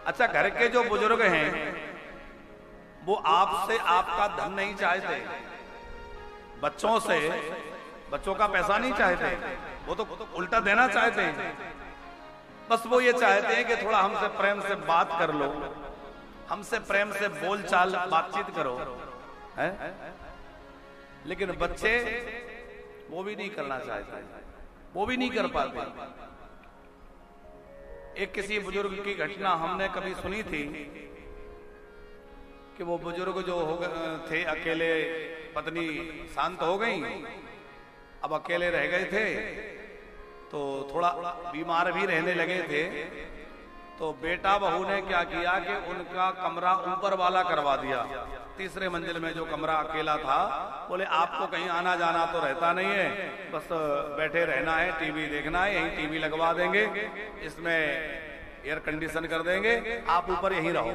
अच्छा, घर के जो बुजुर्ग हैं वो आपसे आपका धन नहीं चाहते, बच्चों से बच्चों का पैसा नहीं चाहते, वो तो उल्टा देना चाहते हैं। बस वो ये चाहते हैं कि थोड़ा हमसे प्रेम से बात कर लो, हमसे प्रेम से बोलचाल बातचीत करो, है? लेकिन बच्चे वो भी नहीं करना चाहते, वो भी नहीं कर पाते। एक किसी बुजुर्ग की घटना हमने कभी सुनी थी कि वो बुजुर्ग जो हो थे अकेले, पत्नी शांत हो गई, अब अकेले रह गए थे, तो थोड़ा बीमार भी रहने लगे थे। तो बेटा बहू ने क्या किया कि उनका कमरा ऊपर वाला करवा दिया। तीसरे मंजिल में जो कमरा अकेला था, बोले आपको कहीं आना जाना तो रहता नहीं है, बस बैठे रहना है, टीवी देखना है, यहीं टीवी लगवा देंगे, इसमें एयर कंडीशन कर देंगे, आप ऊपर यहीं रहो।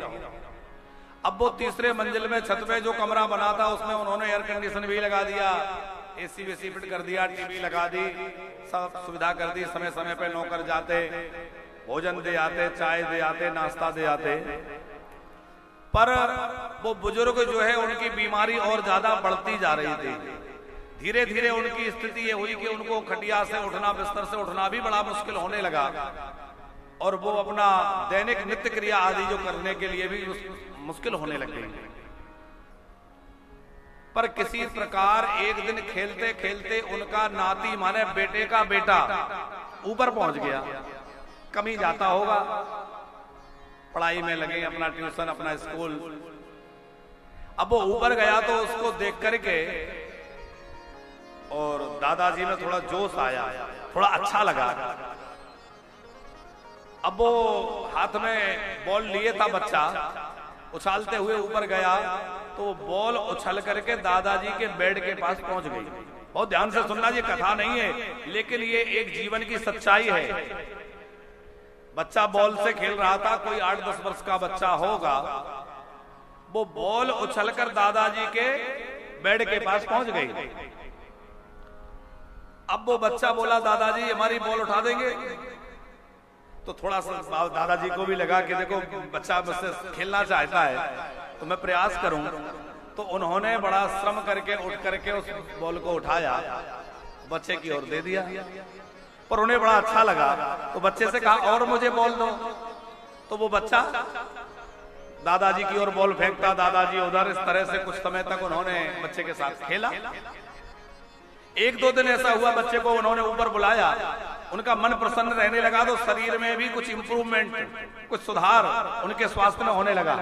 अब वो तीसरे मंजिल में छत पे जो कमरा बना था उसमें उन्होंने एयर कंडीशन भी लगा दिया, एसी वेसी फिट कर दिया, टीवी लगा दी, सब सुविधा कर दी। समय समय पे नौकर जाते, भोजन दे आते, चाय दे आते, नाश्ता दे आते। पर वो बुजुर्ग जो है उनकी बीमारी और ज्यादा बढ़ती जा रही थी। धीरे धीरे उनकी स्थिति ये हुई कि उनको खटिया से उठना, बिस्तर से उठना भी बड़ा मुश्किल होने लगा, और वो अपना दैनिक नित्य क्रिया आदि जो करने के लिए भी मुश्किल होने लग गई। पर किसी प्रकार एक दिन खेलते खेलते उनका नाती माने बेटे का बेटा ऊपर पहुंच गया। कमी जाता होगा, पढ़ाई में लगे, अपना ट्यूशन, अपना स्कूल। अब वो ऊपर गया तो उसको देख करके और दादाजी में थोड़ा जोश आया, थोड़ा अच्छा लगा। अब वो हाथ में बॉल लिए था बच्चा, उछालते हुए ऊपर गया तो बॉल उछल करके दादाजी के बेड के पास पहुंच गई। बहुत ध्यान से सुनना, ये कथा नहीं है लेकिन ये एक जीवन की सच्चाई है। बच्चा बॉल से खेल रहा था, कोई 8-10 वर्ष का बच्चा होगा, वो बॉल उछलकर दादाजी के बेड के पास पहुंच गई। अब वो बच्चा बोला, दादाजी हमारी बॉल उठा देंगे? तो थोड़ा सा दादाजी को भी लगा कि देखो बच्चा मुझसे खेलना चाहता है तो मैं प्रयास करूं। तो उन्होंने बड़ा श्रम करके उठ करके उस बॉल को उठाया, बच्चे की ओर दे दिया। पर उन्हें बड़ा अच्छा लगा तो बच्चे से कहा और मुझे बॉल दो। तो वो बच्चा दादाजी की ओर बॉल फेंकता, दादाजी उधर। इस तरह से कुछ समय तक उन्होंने बच्चे के साथ खेला। 1-2 दिन ऐसा हुआ, बच्चे को उन्होंने ऊपर बुलाया, उनका मन प्रसन्न रहने लगा, तो शरीर में भी कुछ इंप्रूवमेंट, कुछ सुधार उनके स्वास्थ्य में होने लगा।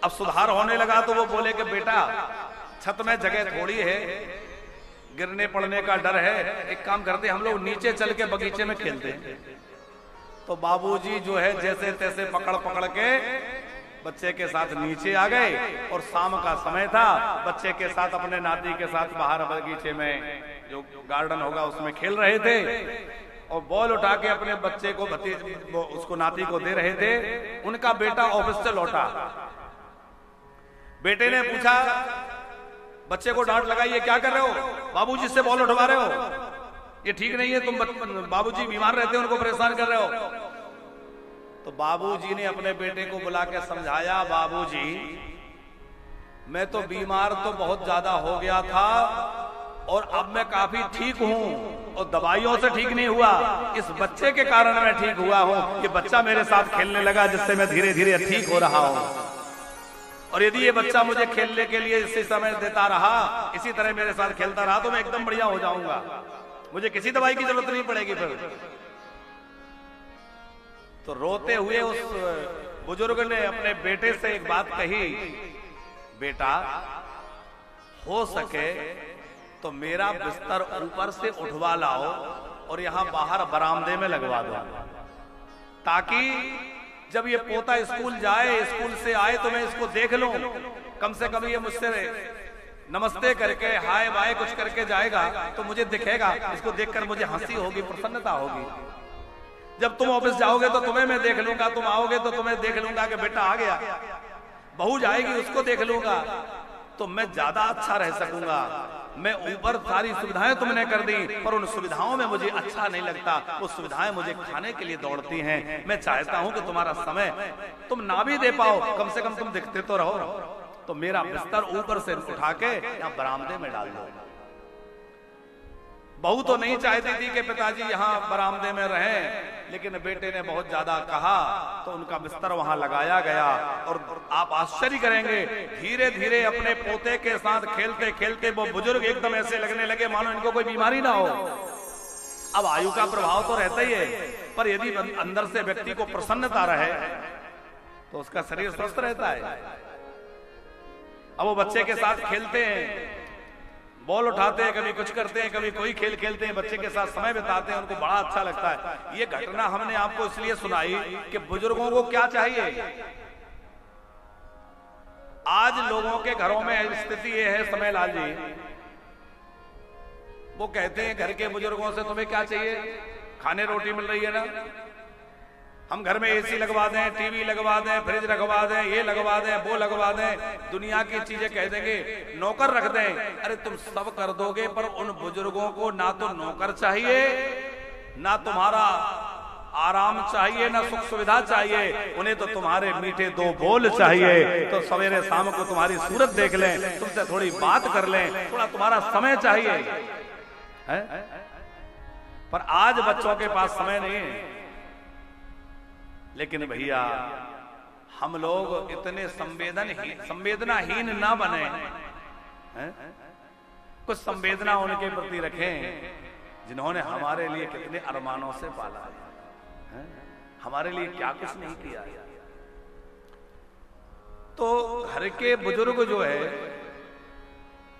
अब सुधार होने लगा तो वो बोले कि बेटा छत में जगह थोड़ी है, गिरने पड़ने का डर है, एक काम करते हम लोग नीचे चल के बगीचे में खेलते हैं। तो बाबूजी जो है जैसे तैसे पकड़ पकड़ के बच्चे के साथ नीचे आ गए, और शाम का समय था, बच्चे के साथ अपने नाती के साथ बाहर बगीचे में जो गार्डन होगा उसमें खेल रहे थे, और बॉल उठा के अपने बच्चे को उसको नाती को दे रहे थे। उनका बेटा ऑफिस से लौटा, बेटे ने पूछा, बच्चे को डांट लगाई, ये क्या कर रहे हो? बाबूजी से बॉल उठवा रहे हो, ये ठीक नहीं है, तुम बाबूजी बीमार रहते हैं, उनको परेशान कर रहे हो। तो बाबूजी ने अपने बेटे को बुला के समझाया, बाबूजी मैं तो बीमार तो बहुत ज्यादा हो गया था और अब मैं काफी ठीक हूं, और दवाइयों से ठीक नहीं हुआ, इस बच्चे के कारण मैं ठीक हुआ हूं। ये बच्चा मेरे साथ खेलने लगा जिससे मैं धीरे धीरे ठीक हो रहा हूं, और यदि ये बच्चा मुझे खेलने के लिए इसी समय देता रहा, इसी तरह मेरे साथ खेलता रहा, तो मैं एकदम बढ़िया हो जाऊंगा, मुझे किसी दवाई की जरूरत नहीं पड़ेगी फिर। तो रोते हुए उस बुजुर्ग ने अपने बेटे से एक बात कही, बेटा हो सके तो मेरा बिस्तर ऊपर से उठवा लाओ और यहां बाहर बरामदे में लगवा दो, ताकि जब ये पोता स्कूल जाए, स्कूल से आए तो मैं इसको देख लूं, कम से कम ये मुझसे नमस्ते करके हाय बाय कुछ करके जाएगा तो मुझे दिखेगा, इसको देखकर मुझे हंसी होगी, प्रसन्नता होगी। जब तुम ऑफिस जाओगे तो तुम्हें मैं देख लूंगा, तुम आओगे तो तुम्हें देख लूंगा कि बेटा आ गया, बहू जाएगी उसको देख लूंगा, तो मैं ज्यादा अच्छा रह सकूंगा। मैं ऊपर सारी सुविधाएं तुमने कर दी, पर उन सुविधाओं में मुझे अच्छा नहीं लगता, वो सुविधाएं मुझे खाने के लिए दौड़ती हैं। मैं चाहता हूं कि तुम्हारा समय तुम ना भी दे पाओ, कम से कम तुम दिखते तो रहो। तो मेरा बिस्तर ऊपर से उठा के यहाँ बरामदे में डाल दो। बहू तो नहीं चाहती थी कि पिताजी यहाँ बरामदे में रहें, लेकिन बेटे ने बहुत ज्यादा कहा तो उनका बिस्तर वहां लगाया गया। और आप आश्चर्य करेंगे, धीरे धीरे अपने पोते के साथ खेलते खेलते वो बुजुर्ग एकदम ऐसे लगने लगे मानो इनको कोई बीमारी ना हो। अब आयु का प्रभाव तो रहता ही है, पर यदि अंदर से व्यक्ति को प्रसन्नता रहे तो उसका शरीर स्वस्थ रहता है। अब वो बच्चे के साथ खेलते हैं, बॉल उठाते हैं, कभी कुछ करते हैं, कभी कोई खेल खेलते हैं, बच्चे के साथ समय बिताते हैं, उनको बड़ा अच्छा लगता है। ये घटना हमने आपको इसलिए सुनाई कि बुजुर्गों को क्या चाहिए। आज लोगों के घरों में स्थिति ये है, समय लाल जी, वो कहते हैं घर के बुजुर्गों से तुम्हें क्या चाहिए, खाने रोटी मिल रही है ना, हम घर में एसी लगवा दें, टीवी लगवा दें, फ्रिज लगवा दें, ये लगवा दें, वो लगवा दें, दुनिया की चीजें कह देंगे, नौकर रख दें। अरे तुम सब कर दोगे, पर उन बुजुर्गों को ना तो नौकर चाहिए, ना तुम्हारा आराम चाहिए, ना सुख सुविधा चाहिए, उन्हें तो तुम्हारे मीठे दो बोल चाहिए। तो सवेरे शाम को तुम्हारी सूरत देख लें, तुमसे थोड़ी बात कर लें, थोड़ा तुम्हारा समय चाहिए है? पर आज बच्चों के पास समय नहीं है। लेकिन भैया हम लोग इतने संवेदनाहीन ना बने, कुछ संवेदना उनके प्रति रखें जिन्होंने हमारे लिए कितने अरमानों से पाला है, हमारे लिए क्या कुछ नहीं किया है। तो घर के बुजुर्ग जो है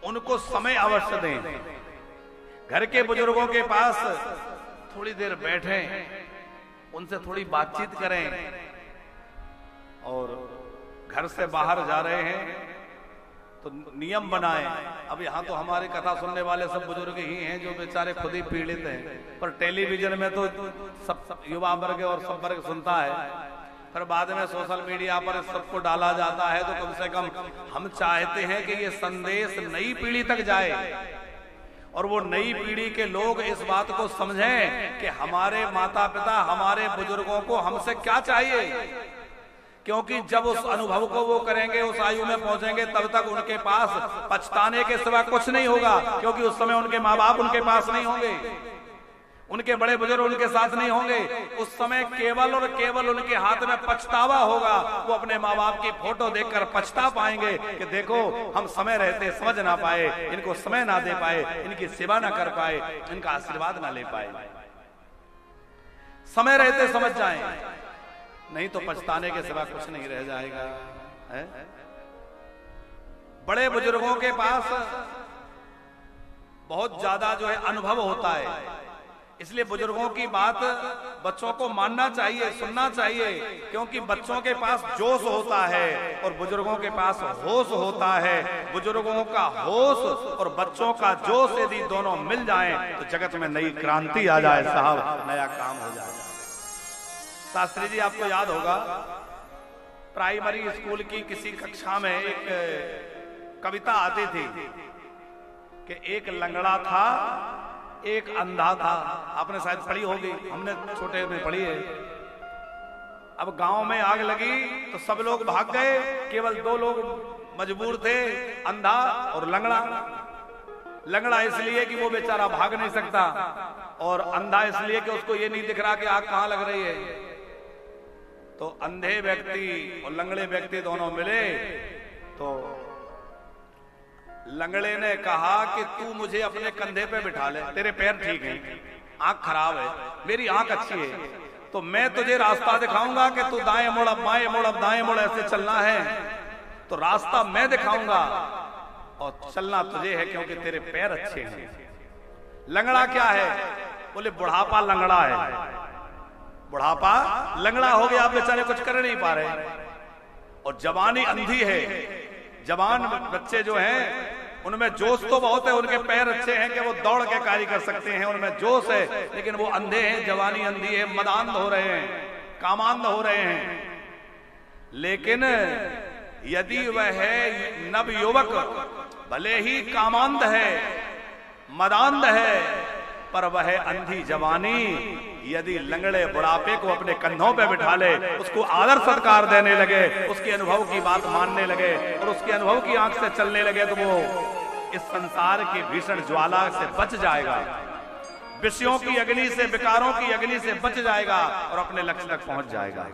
उनको समय अवश्य दें। घर के बुजुर्गों के पास थोड़ी देर बैठें, उनसे थोड़ी बातचीत करें। और घर से बाहर जा रहे हैं तो नियम बनाएं। अब यहाँ तो हमारी कथा सुनने वाले सब बुजुर्ग ही हैं जो बेचारे खुद ही पीड़ित हैं, पर टेलीविजन में तो सब युवा वर्ग और सब वर्ग सुनता है, फिर बाद में सोशल मीडिया पर सबको डाला जाता है। तो कम से कम हम चाहते हैं कि ये संदेश नई पीढ़ी तक जाए और वो नई पीढ़ी के लोग इस बात को समझें कि हमारे माता पिता, हमारे बुजुर्गों को हमसे क्या चाहिए। क्योंकि जब उस अनुभव को वो करेंगे, उस आयु में पहुंचेंगे, तब तक उनके पास पछताने के सिवा कुछ नहीं होगा। क्योंकि उस समय उनके माँ बाप उनके पास नहीं होंगे, उनके बड़े बुजुर्ग उनके साथ नहीं होंगे। उस समय केवल और केवल उनके हाथ में पछतावा होगा। वो अपने माँ बाप की फोटो देखकर पछता पाएंगे कि देखो हम समय रहते समझ ना पाए, इनको समय ना दे पाए, इनकी सेवा ना कर पाए, इनका आशीर्वाद ना ले पाए। समय रहते समझ जाएं, नहीं तो पछताने के सिवा कुछ नहीं रह जाएगा है? बड़े बुजुर्गों के पास बहुत ज्यादा जो है अनुभव होता है, इसलिए बुजुर्गों की बात बच्चों को मानना चाहिए, सुनना चाहिए। क्योंकि बच्चों के पास जोश होता है और बुजुर्गों के पास होश होता है। बुजुर्गों का होश और बच्चों का जोश यदि दोनों मिल जाएं तो जगत में नई क्रांति आ जाए साहब, नया काम हो जाए। शास्त्री जी आपको याद होगा, प्राइमरी स्कूल की किसी कक्षा में एक कविता आती थी कि एक लंगड़ा था, एक अंधा था। आपने शायद पढ़ी होगी, हमने छोटे में पढ़ी है। अब गांव में आग लगी तो सब लोग भाग गए, केवल दो लोग मजबूर थे, अंधा और लंगड़ा। लंगड़ा इसलिए कि वो बेचारा भाग नहीं सकता, और अंधा इसलिए कि उसको ये नहीं दिख रहा कि आग कहां लग रही है। तो अंधे व्यक्ति और लंगड़े व्यक्ति दोनों मिले तो लंगड़े ने कहा कि तू मुझे अपने कंधे पे बिठा ले, तेरे पैर ठीक हैं, आंख खराब है, मेरी आंख अच्छी है, तो मैं तुझे रास्ता दिखाऊंगा कि तू दाएं मुड़, अब बाएं मुड़, अब दाएं मुड़, ऐसे चलना है। तो रास्ता मैं दिखाऊंगा और चलना तुझे है, क्योंकि तेरे पैर अच्छे हैं। लंगड़ा क्या है? बोले बुढ़ापा लंगड़ा है। बुढ़ापा लंगड़ा हो गया, आप बेचारे कुछ कर नहीं पा रहे। और जवानी अंधी है। जवान बच्चे जो हैं उनमें जोश तो बहुत है, उनके पैर अच्छे हैं कि वो दौड़ के कार्य कर सकते हैं, उनमें जोश है, लेकिन वो अंधे हैं, जवानी अंधी है, मदांध हो रहे हैं, कामांध हो रहे हैं। लेकिन यदि वह है नव युवक, भले ही कामांध है, मदांध है पर वह अंधी जवानी यदि लंगड़े बुढ़ापे को अपने कंधों पे बिठा ले, उसको आदर सत्कार देने लगे, उसके अनुभव की बात मानने लगे और उसके अनुभव की आंख से चलने लगे, तो वो इस संसार की भीषण ज्वाला से बच जाएगा, विषयों की अग्नि से, विकारों की अग्नि से बच जाएगा और अपने लक्ष्य तक पहुंच जाएगा।